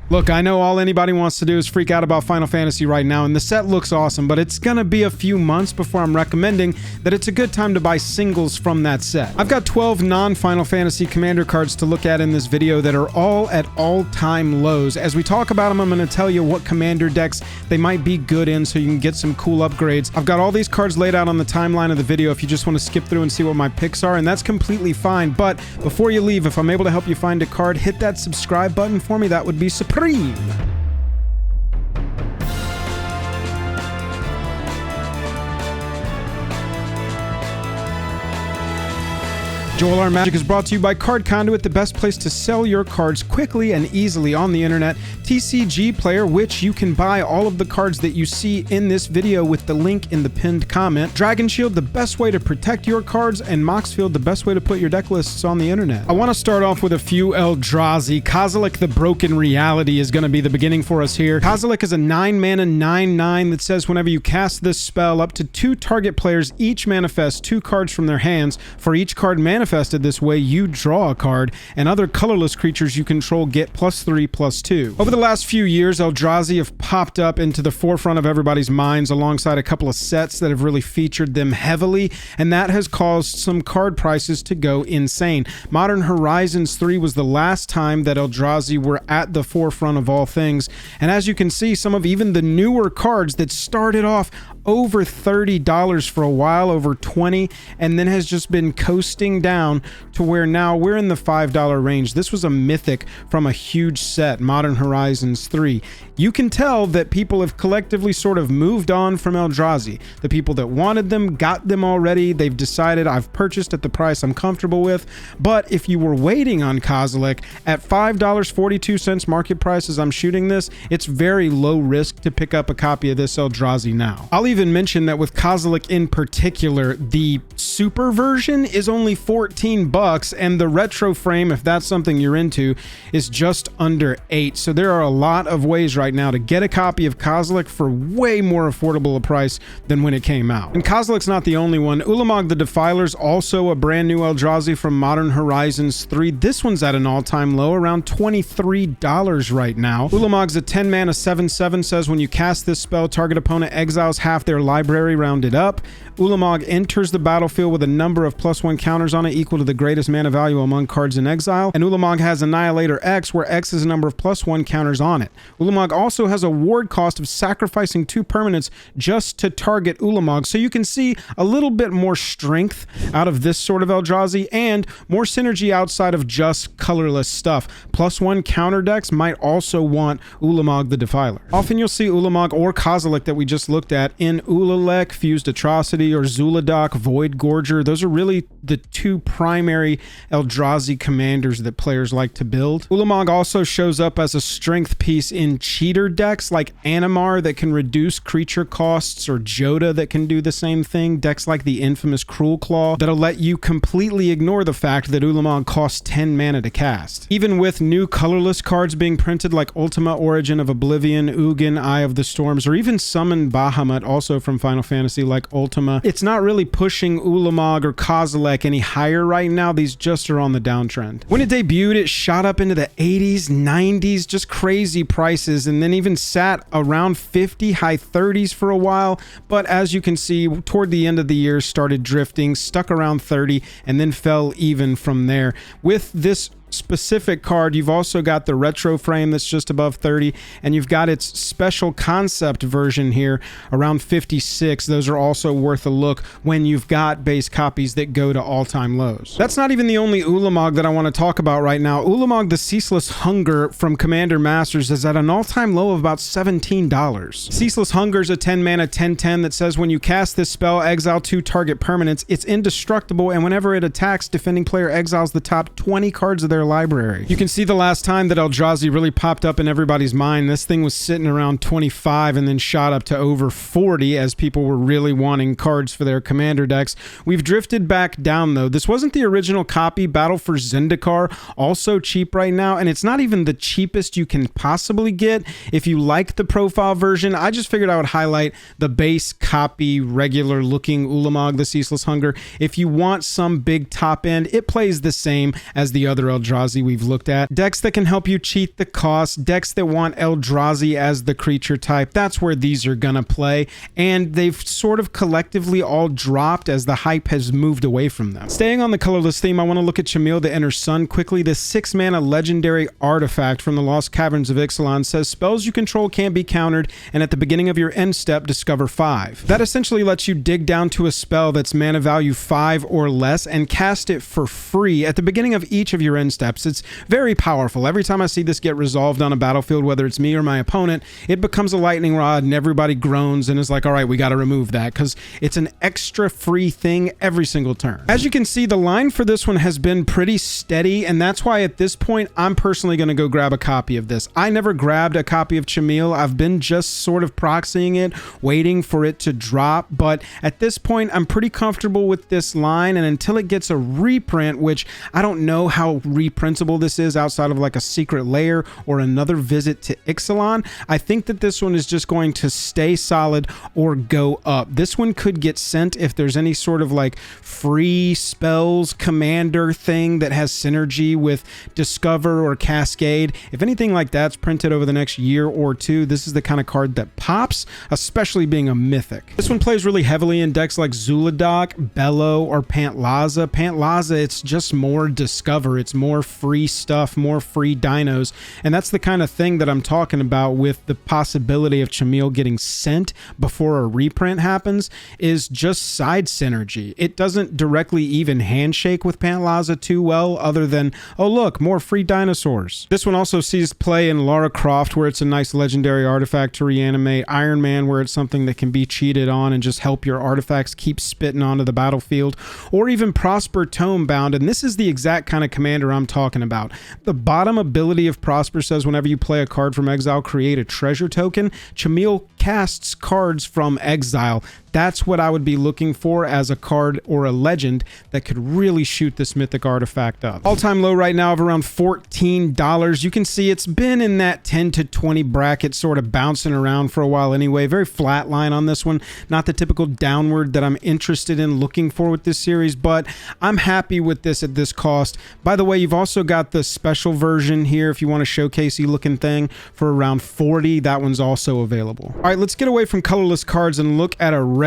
Look, I know all anybody wants to do is freak out about Final Fantasy right now, and the set looks awesome, but it's gonna be a few months before I'm recommending that it's a good time to buy singles from that set. I've got 12 non-Final Fantasy commander cards to look at in this video that are all at all-time lows. As we talk about them, I'm gonna tell you what commander decks they might be good in so you can get some cool upgrades. I've got all these cards laid out on the timeline of the video if you just want to skip through and see what my picks are, and that's completely fine. But before you leave, if I'm able to help you find a card, hit that subscribe button for me. That would be supreme. Joel R. Magic is brought to you by Card Conduit, the best place to sell your cards quickly and easily on the internet. TCG Player, which you can buy all of the cards that you see in this video with the link in the pinned comment. Dragon Shield, the best way to protect your cards, and Moxfield, the best way to put your deck lists on the internet. I want to start off with a few Eldrazi. Kozilek, the Broken Reality, is going to be the beginning for us here. Kozilek is a 9-mana 9/9 that says whenever you cast this spell, up to 2 target players each manifest 2 cards from their hands. For each card manifested this way, you draw a card, and other colorless creatures you control get +3/+2. Over the last few years, Eldrazi have popped up into the forefront of everybody's minds alongside a couple of sets that have really featured them heavily, and that has caused some card prices to go insane. Modern Horizons 3 was the last time that Eldrazi were at the forefront of all things, and as you can see, some of even the newer cards that started off over $30 for a while, over $20, and then has just been coasting down to where now we're in the $5 range. This was a mythic from a huge set, Modern Horizons 3. You can tell that people have collectively sort of moved on from Eldrazi. The people that wanted them got them already. They've decided, I've purchased at the price I'm comfortable with. But if you were waiting on Kozilek at $5.42 market price as I'm shooting this, it's very low risk to pick up a copy of this Eldrazi now. I'll even mention that with Kozilek in particular, the super version is only $14, and the retro frame, if that's something you're into, is just under $8. So there are a lot of ways right now to get a copy of Kozilek for way more affordable a price than when it came out. And Kozilek's not the only one. Ulamog the Defiler's also a brand new Eldrazi from Modern Horizons 3. This one's at an all-time low, around $23 right now. Ulamog's a 10-mana 7/7, says when you cast this spell, target opponent exiles half their library rounded up. Ulamog enters the battlefield with a number of +1 counters on it equal to the greatest mana value among cards in exile, and Ulamog has Annihilator X, where X is a number of +1 counters on it. Ulamog also has a ward cost of sacrificing 2 permanents just to target Ulamog, so you can see a little bit more strength out of this sort of Eldrazi, and more synergy outside of just colorless stuff. +1 counter decks might also want Ulamog the Defiler. Often you'll see Ulamog or Kozilek that we just looked at in Ulalek, Fused Atrocity, or Zuladoc, Void Gorger. Those are really the 2 primary Eldrazi commanders that players like to build. Ulamog also shows up as a strength piece in cheater decks like Animar that can reduce creature costs, or Joda that can do the same thing, decks like the infamous Cruel Claw that'll let you completely ignore the fact that Ulamog costs 10 mana to cast. Even with new colorless cards being printed like Ultima Origin of Oblivion, Ugin, Eye of the Storms, or even Summon Bahamut, also from Final Fantasy, like Ultima, it's not really pushing Ulamog or Kozilek any higher right now. These just are on the downtrend. When it debuted, it shot up into the 80s, 90s, just crazy prices, and then even sat around 50, high 30s for a while. But as you can see, toward the end of the year, started drifting, stuck around 30, and then fell even from there. With this specific card, you've also got the retro frame that's just above 30, and you've got its special concept version here around 56. Those are also worth a look when you've got base copies that go to all-time lows. That's not even the only Ulamog that I want to talk about right now. Ulamog the Ceaseless Hunger from Commander Masters is at an all-time low of about $17. Ceaseless Hunger is a 10-mana 10/10 that says when you cast this spell, exile 2 target permanents. It's indestructible, and whenever it attacks, defending player exiles the top 20 cards of their library. You can see the last time that Eldrazi really popped up in everybody's mind, this thing was sitting around 25 and then shot up to over 40 as people were really wanting cards for their commander decks. We've drifted back down though. This wasn't the original copy. Battle for Zendikar, also cheap right now, and it's not even the cheapest you can possibly get. If you like the profile version, I just figured I would highlight the base copy, regular looking Ulamog the Ceaseless Hunger. If you want some big top end, it plays the same as the other Eldrazi Eldrazi we've looked at. Decks that can help you cheat the cost, decks that want Eldrazi as the creature type, that's where these are gonna play, and they've sort of collectively all dropped as the hype has moved away from them. Staying on the colorless theme, I want to look at Chimil, the Inner Sun, quickly. The 6-mana legendary artifact from the Lost Caverns of Ixalan says spells you control can't be countered, and at the beginning of your end step, discover 5. That essentially lets you dig down to a spell that's mana value 5 or less and cast it for free at the beginning of each of your end steps. It's very powerful. Every time I see this get resolved on a battlefield, whether it's me or my opponent, it becomes a lightning rod and everybody groans and is like, all right, we got to remove that, because it's an extra free thing every single turn. As you can see, the line for this one has been pretty steady, and that's why at this point, I'm personally going to go grab a copy of this. I never grabbed a copy of Chimil. I've been just sort of proxying it, waiting for it to drop, but at this point, I'm pretty comfortable with this line, and until it gets a reprint, which I don't know how reprintable this is outside of like a secret layer or another visit to Ixalan, I think that this one is just going to stay solid or go up. This one could get sent if there's any sort of like free spells commander thing that has synergy with Discover or Cascade. If anything like that's printed over the next year or two, this is the kind of card that pops, especially being a mythic. This one plays really heavily in decks like Zuladoc, Bellow, or Pantlaza. Pantlaza, it's just more Discover. It's more free stuff, more free dinos, and that's the kind of thing that I'm talking about with the possibility of Chimil getting sent before a reprint happens, is just side synergy. It doesn't directly even handshake with Pantlaza too well, other than, oh look, more free dinosaurs. This one also sees play in Lara Croft, where it's a nice legendary artifact to reanimate, Iron Man, where it's something that can be cheated on and just help your artifacts keep spitting onto the battlefield, or even Prosper Tomebound, and this is the exact kind of commander I'm talking about. The bottom ability of Prosper says whenever you play a card from exile, create a treasure token. Chimil casts cards from exile. That's what I would be looking for as a card or a legend that could really shoot this mythic artifact up. All-time low right now of around $14. You can see it's been in that 10 to 20 bracket, sort of bouncing around for a while anyway. Very flat line on this one. Not the typical downward that I'm interested in looking for with this series, but I'm happy with this at this cost. By the way, you've also got the special version here if you want a showcasey looking thing for around $40. That one's also available. All right, let's get away from colorless cards and look at a red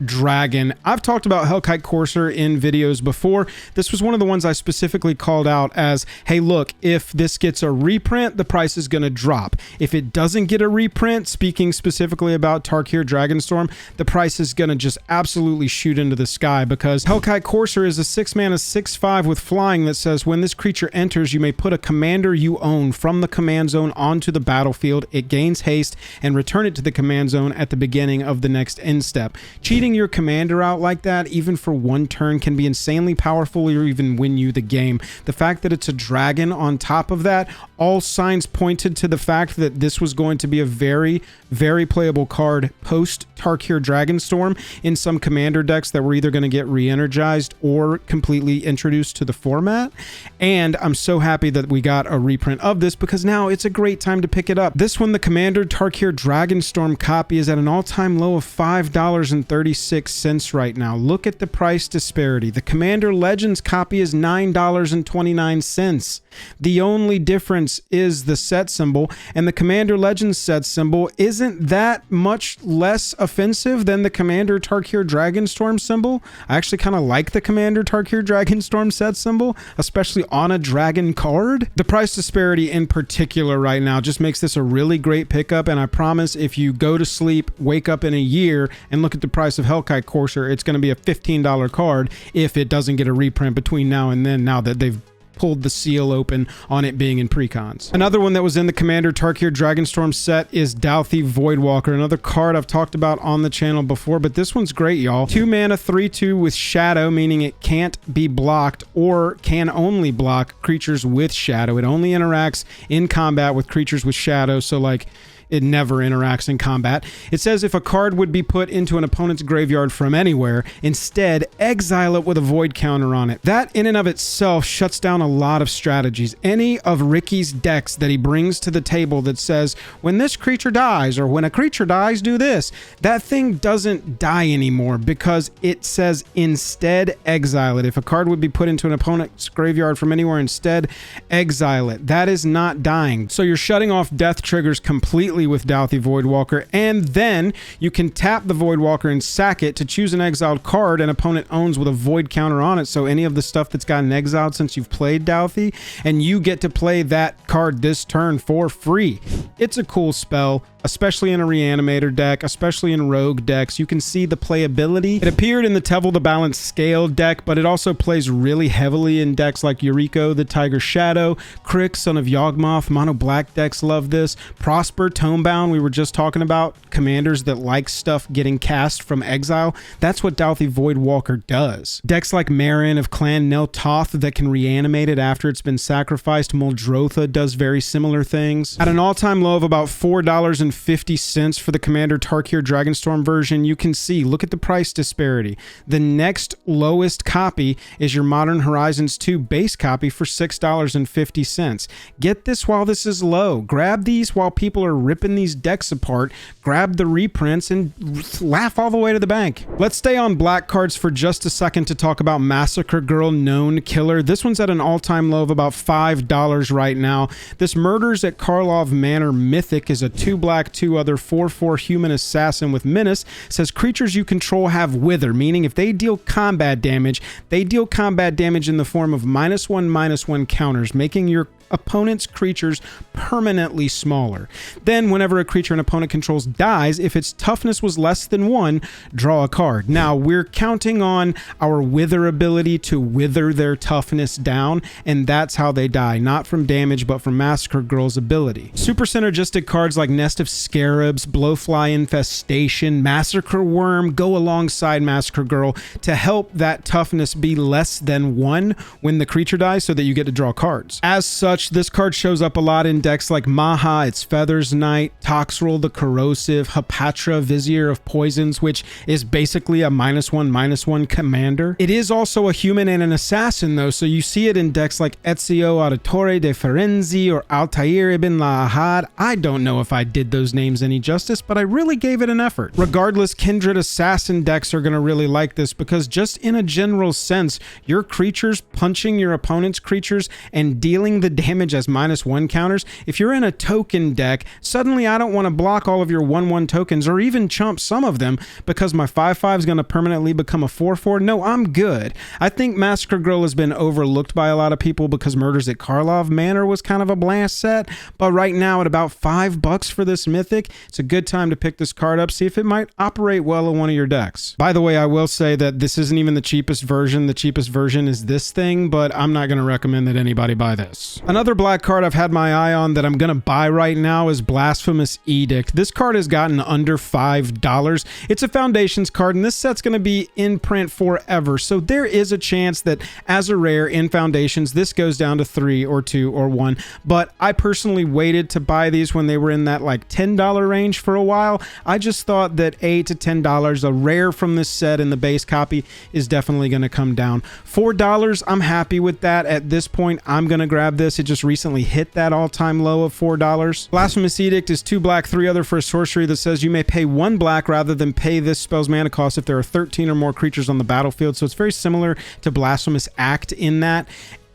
dragon. I've talked about Hellkite Courser in videos before. This was one of the ones I specifically called out as, hey, look, if this gets a reprint, the price is going to drop. If it doesn't get a reprint, speaking specifically about Tarkir Dragonstorm, the price is going to just absolutely shoot into the sky, because Hellkite Courser is a 6-mana 6/5 with flying that says when this creature enters, you may put a commander you own from the command zone onto the battlefield. It gains haste, and return it to the command zone at the beginning of the next end step. Cheating your commander out like that, even for one turn, can be insanely powerful or even win you the game. The fact that it's a dragon on top of that, all signs pointed to the fact that this was going to be a very, very playable card post Tarkir Dragonstorm in some commander decks that were either going to get re-energized or completely introduced to the format. And I'm so happy that we got a reprint of this, because now it's a great time to pick it up. This one, the Commander Tarkir Dragonstorm copy, is at an all-time low of $5.36 right now. Look at the price disparity. The Commander Legends copy is $9.29. The only difference is the set symbol, and the Commander Legends set symbol isn't that much less offensive than the Commander Tarkir Dragonstorm symbol. I actually kind of like the Commander Tarkir Dragonstorm set symbol, especially on a dragon card. The price disparity in particular right now just makes this a really great pickup, and I promise if you go to sleep, wake up in a year, and look at the price of Hellkite Courser, it's going to be a $15 card if it doesn't get a reprint between now and then, now that they've pulled the seal open on it being in precons. Another one that was in the Commander Tarkir Dragonstorm set is Dauthi Voidwalker, another card I've talked about on the channel before, but this one's great, y'all. 2 mana 3/2 with Shadow, meaning it can't be blocked or can only block creatures with Shadow. It only interacts in combat with creatures with Shadow, so like it never interacts in combat. It says if a card would be put into an opponent's graveyard from anywhere, instead exile it with a void counter on it. That in and of itself shuts down a lot of strategies. Any of Ricky's decks that he brings to the table that says, when this creature dies, or when a creature dies, do this, that thing doesn't die anymore because it says instead exile it. If a card would be put into an opponent's graveyard from anywhere, instead exile it. That is not dying. So you're shutting off death triggers completely with Dauthi Voidwalker, and then you can tap the Voidwalker and sack it to choose an exiled card an opponent owns with a void counter on it. So any of the stuff that's gotten exiled since you've played Dauthi, and you get to play that card this turn for free. It's a cool spell, especially in a Reanimator deck, especially in rogue decks. You can see the playability. It appeared in the Tevel the Balance Scale deck, but it also plays really heavily in decks like Yuriko, the Tiger Shadow, Crick, Son of Yawgmoth. Mono black decks love this. Prosper, Tomebound, we were just talking about commanders that like stuff getting cast from exile. That's what Dauthi Voidwalker does. Decks like Marin of Clan Neltoth that can reanimate it after it's been sacrificed. Muldrotha does very similar things. At an all-time low of about $4.50 for the Commander Tarkir Dragonstorm version, you can see, look at the price disparity. The next lowest copy is your Modern Horizons 2 base copy for $6.50. Get this while this is low. Grab these while people are ripping these decks apart. Grab the reprints and laugh all the way to the bank. Let's stay on black cards for just a second to talk about Massacre Girl Known Killer. This one's at an all-time low of about $5 right now. This Murders at Karlov Manor Mythic is a 2 black, 2 other, 4/4 human assassin with menace. It says creatures you control have wither, meaning if they deal combat damage, they deal combat damage in the form of -1/-1 counters, making your opponent's creatures permanently smaller. Then whenever a creature an opponent controls dies, if its toughness was less than 1, draw a card. Now we're counting on our wither ability to wither their toughness down, and that's how they die, not from damage but from Massacre Girl's ability. Super synergistic cards like Nest of Scarabs, Blowfly Infestation, Massacre Worm go alongside Massacre Girl to help that toughness be less than 1 when the creature dies so that you get to draw cards. As such, this card shows up a lot in decks like Maha, its Feathers Knight, Toxrill the Corrosive, Hapatra, Vizier of Poisons, which is basically a -1/-1 commander. It is also a human and an assassin though, so you see it in decks like Ezio Auditore de Ferenzi or Altair ibn Lahad. I don't know if I did those names any justice, but I really gave it an effort. Regardless, Kindred Assassin decks are going to really like this because just in a general sense, your creatures punching your opponent's creatures and dealing the damage as -1 counters. If you're in a token deck, suddenly I don't want to block all of your 1/1 tokens or even chump some of them because my 5/5 is going to permanently become a 4/4. No, I'm good. I think Massacre Girl has been overlooked by a lot of people because Murders at Karlov Manor was kind of a blast set, but right now at about $5 for this mythic, it's a good time to pick this card up, see if it might operate well in one of your decks. By the way, I will say that this isn't even the cheapest version. The cheapest version is this thing, but I'm not going to recommend that anybody buy this. Another black card I've had my eye on that I'm going to buy right now is Blasphemous Edict. This card has gotten under $5. It's a Foundations card, and this set's going to be in print forever, so there is a chance that as a rare in Foundations, this goes down to 3 or 2 or 1, but I personally waited to buy these when they were in that like $10 range for a while. I just thought that $8 to $10, a rare from this set in the base copy, is definitely going to come down. $4, I'm happy with that. At this point, I'm going to grab this. It just recently hit that all-time low of $4. Blasphemous Edict is 2 black, 3 other for a sorcery that says you may pay 1 black rather than pay this spell's mana cost if there are 13 or more creatures on the battlefield. So it's very similar to Blasphemous Act in that.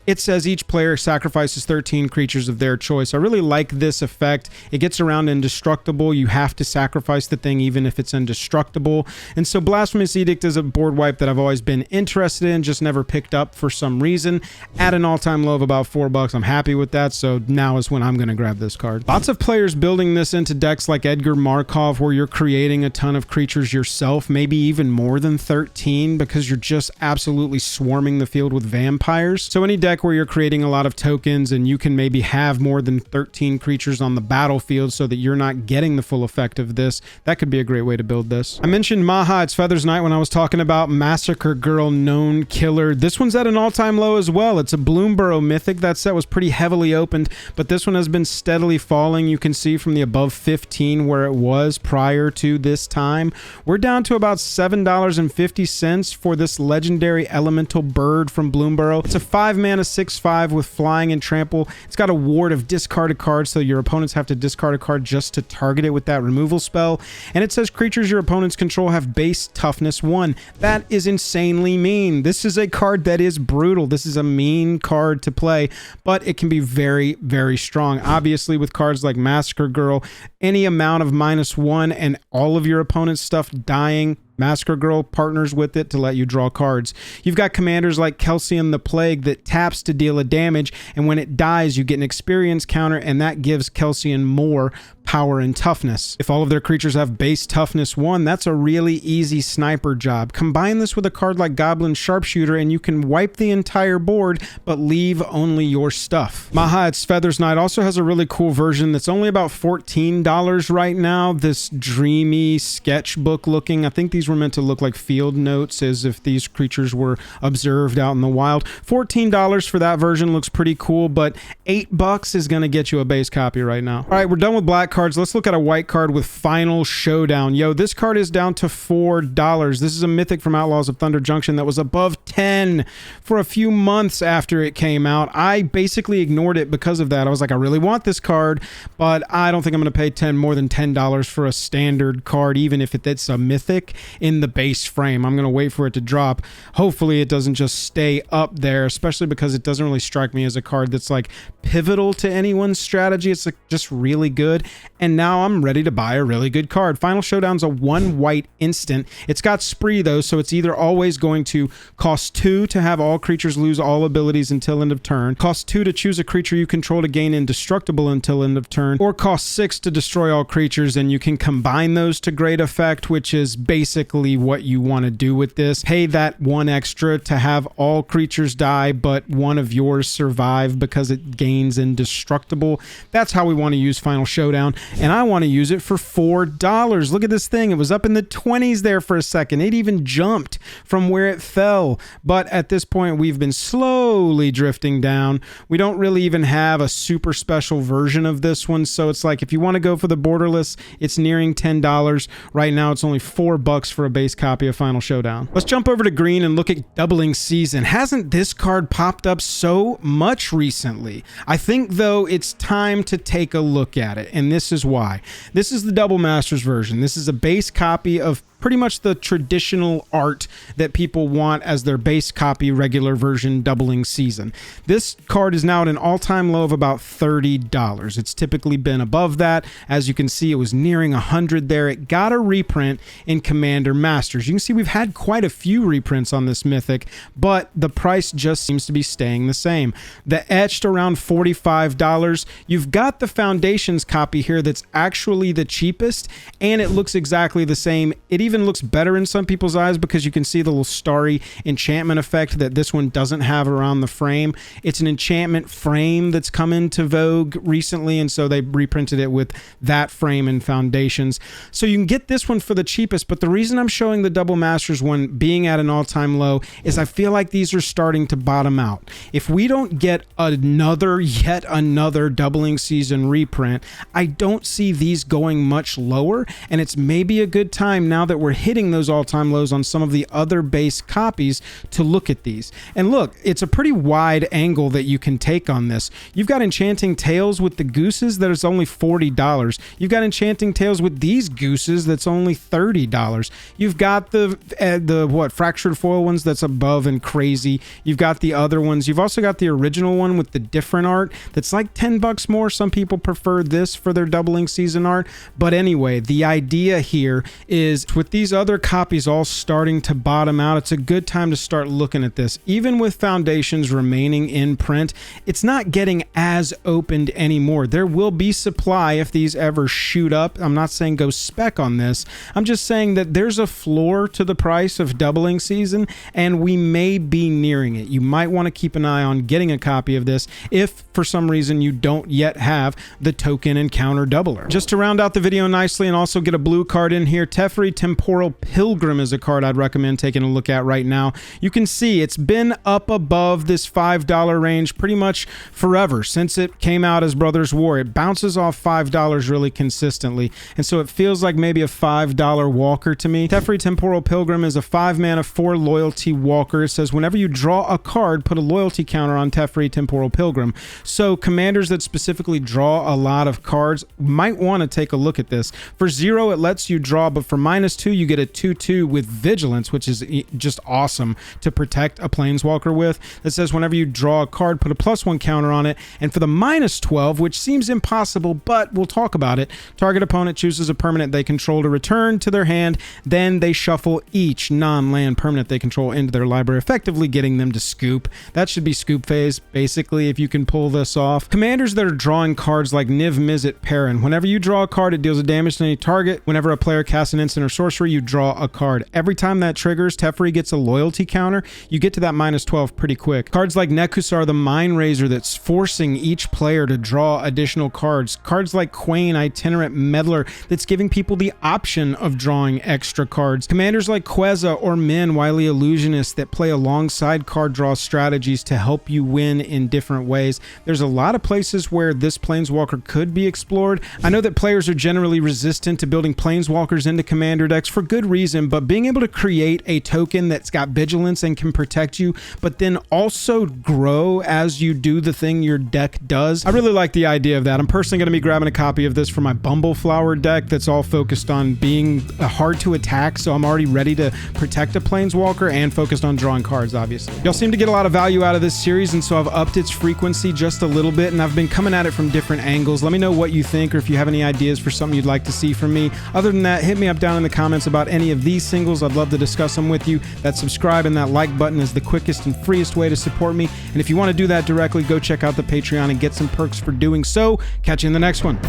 It says each player sacrifices 13 creatures of their choice. I really like this effect. It gets around indestructible. You have to sacrifice the thing even if it's indestructible. And so Blasphemous Edict is a board wipe that I've always been interested in, just never picked up for some reason. At an all-time low of about $4, I'm happy with that, so now is when I'm going to grab this card. Lots of players building this into decks like Edgar Markov, where you're creating a ton of creatures yourself, maybe even more than 13, because you're just absolutely swarming the field with vampires. So any deck deck where you're creating a lot of tokens and you can maybe have more than 13 creatures on the battlefield so that you're not getting the full effect of this, that could be a great way to build this. I mentioned Maha, it's Feathers Night, when I was talking about Massacre Girl Known Killer. This one's at an all-time low as well. It's a Bloomborough mythic. That set was pretty heavily opened, but this one has been steadily falling. You can see from the above 15 where it was prior to this time. We're down to about $7.50 for this legendary elemental bird from Bloomborough. It's a 5-mana 6/5 with flying and trample. It's got a ward of discard a card, so your opponents have to discard a card just to target it with that removal spell. And it says creatures your opponents control have base toughness 1. That is insanely mean. This is a card that is brutal. This is a mean card to play, but it can be very, very strong. Obviously, with cards like Massacre Girl, any amount of -1 and all of your opponent's stuff dying, Massacre Girl partners with it to let you draw cards. You've got commanders like Kelsian the Plague that taps to deal a damage, and when it dies, you get an experience counter, and that gives Kelsian more power and toughness. If all of their creatures have base toughness 1, that's a really easy sniper job. Combine this with a card like Goblin Sharpshooter, and you can wipe the entire board, but leave only your stuff. Maha, it's Feathers Night, also has a really cool version that's only about $14 right now. This dreamy sketchbook looking, I think these were meant to look like field notes as if these creatures were observed out in the wild. $14 for that version looks pretty cool, but $8 is going to get you a base copy right now. All right, we're done with black cards. Let's look at a white card with Final Showdown. Yo, this card is down to $4. This is a mythic from Outlaws of Thunder Junction that was above 10 for a few months after it came out. I basically ignored it because of that. I was like, I really want this card, but I don't think I'm going to pay more than $10 for a standard card, even if it's a mythic in the base frame. I'm going to wait for it to drop. Hopefully it doesn't just stay up there, especially because it doesn't really strike me as a card that's like pivotal to anyone's strategy. It's like just really good. And now I'm ready to buy a really good card. Final Showdown's a 1 white instant. It's got Spree though, so it's either always going to cost 2 to have all creatures lose all abilities until end of turn, cost 2 to choose a creature you control to gain indestructible until end of turn, or cost 6 to destroy all creatures, and you can combine those to great effect, which is basically what you want to do with this. Pay that 1 extra to have all creatures die, but one of yours survive because it gains indestructible. That's how we want to use Final Showdown, and I want to use it for $4. Look at this thing. It was up in the 20s there for a second. It even jumped from where it fell, but at this point we've been slowly drifting down. We don't really even have a super special version of this one, so it's like if you want to go for the borderless, it's nearing $10. Right now it's only $4 for a base copy of Final Showdown. Let's jump over to green and look at Doubling Season. Hasn't this card popped up so much recently? I think though it's time to take a look at it, and this is why. This is the Double Masters version. This is a base copy of pretty much the traditional art that people want as their base copy regular version Doubling Season. This card is now at an all-time low of about $30. It's typically been above that. As you can see, it was nearing 100 there. It got a reprint in Commander Masters. You can see we've had quite a few reprints on this mythic, but the price just seems to be staying the same. The etched around $45. You've got the Foundations copy here that's actually the cheapest, and it looks exactly the same. It even looks better in some people's eyes because you can see the little starry enchantment effect that this one doesn't have around the frame. It's an enchantment frame that's come into vogue recently, and so they reprinted it with that frame and Foundations. So you can get this one for the cheapest, but the reason I'm showing the Double Masters one being at an all-time low is I feel like these are starting to bottom out. If we don't get yet another Doubling Season reprint, I don't see these going much lower, and it's maybe a good time now that we're hitting those all-time lows on some of the other base copies to look at these. And look, it's a pretty wide angle that you can take on this. You've got Enchanting Tales with the gooses that is only $40. You've got Enchanting Tales with these gooses that's only $30. You've got the Fractured Foil ones that's above and crazy. You've got the other ones. You've also got the original one with the different art that's like $10 more. Some people prefer this for their Doubling Season art. But anyway, the idea here is with with these other copies all starting to bottom out, it's a good time to start looking at this. Even with Foundations remaining in print, it's not getting as opened anymore. There will be supply if these ever shoot up. I'm not saying go spec on this. I'm just saying that there's a floor to the price of doubling season, and we may be nearing it. You might want to keep an eye on getting a copy of this if for some reason you don't yet have the token encounter doubler. Just to round out the video nicely and also get a blue card in here, Teferi Temporal Pilgrim is a card I'd recommend taking a look at right now. You can see it's been up above this $5 range pretty much forever since it came out as Brothers War. It bounces off $5 really consistently, and so it feels like maybe a $5 walker to me. Teferi Temporal Pilgrim is a 5-mana 4 loyalty walker. It says whenever you draw a card, put a loyalty counter on Teferi Temporal Pilgrim. So commanders that specifically draw a lot of cards might want to take a look at this. For 0, it lets you draw, but for -2, you get a 2/2 with Vigilance, which is just awesome to protect a Planeswalker with. That says whenever you draw a card, put a +1 counter on it. And for the -12, which seems impossible, but we'll talk about it, target opponent chooses a permanent they control to return to their hand, then they shuffle each non-land permanent they control into their library, effectively getting them to scoop. That should be scoop phase, basically, if you can pull this off. Commanders that are drawing cards like Niv Mizzet Perrin. Whenever you draw a card, it deals a damage to any target. Whenever a player casts an instant or sorcery, you draw a card. Every time that triggers, Teferi gets a loyalty counter. You get to that -12 pretty quick. Cards like Nekusar the Mind Razor that's forcing each player to draw additional cards. Cards like Quain Itinerant Meddler that's giving people the option of drawing extra cards. Commanders like Queza or Min Wily Illusionist that play alongside card draw strategies to help you win in different ways. There's a lot of places where this Planeswalker could be explored. I know that players are generally resistant to building Planeswalkers into commander decks for good reason, but being able to create a token that's got vigilance and can protect you, but then also grow as you do the thing your deck does, I really like the idea of that. I'm personally going to be grabbing a copy of this for my Bumbleflower deck that's all focused on being hard to attack, so I'm already ready to protect a Planeswalker and focused on drawing cards, obviously. Y'all seem to get a lot of value out of this series, and so I've upped its frequency just a little bit, and I've been coming at it from different angles. Let me know what you think, or if you have any ideas for something you'd like to see from me. Other than that, hit me up down in the comments about any of these singles. I'd love to discuss them with you. That subscribe and that like button is the quickest and freest way to support me, and if you want to do that directly, go check out the Patreon and get some perks for doing so. Catch you in the next one.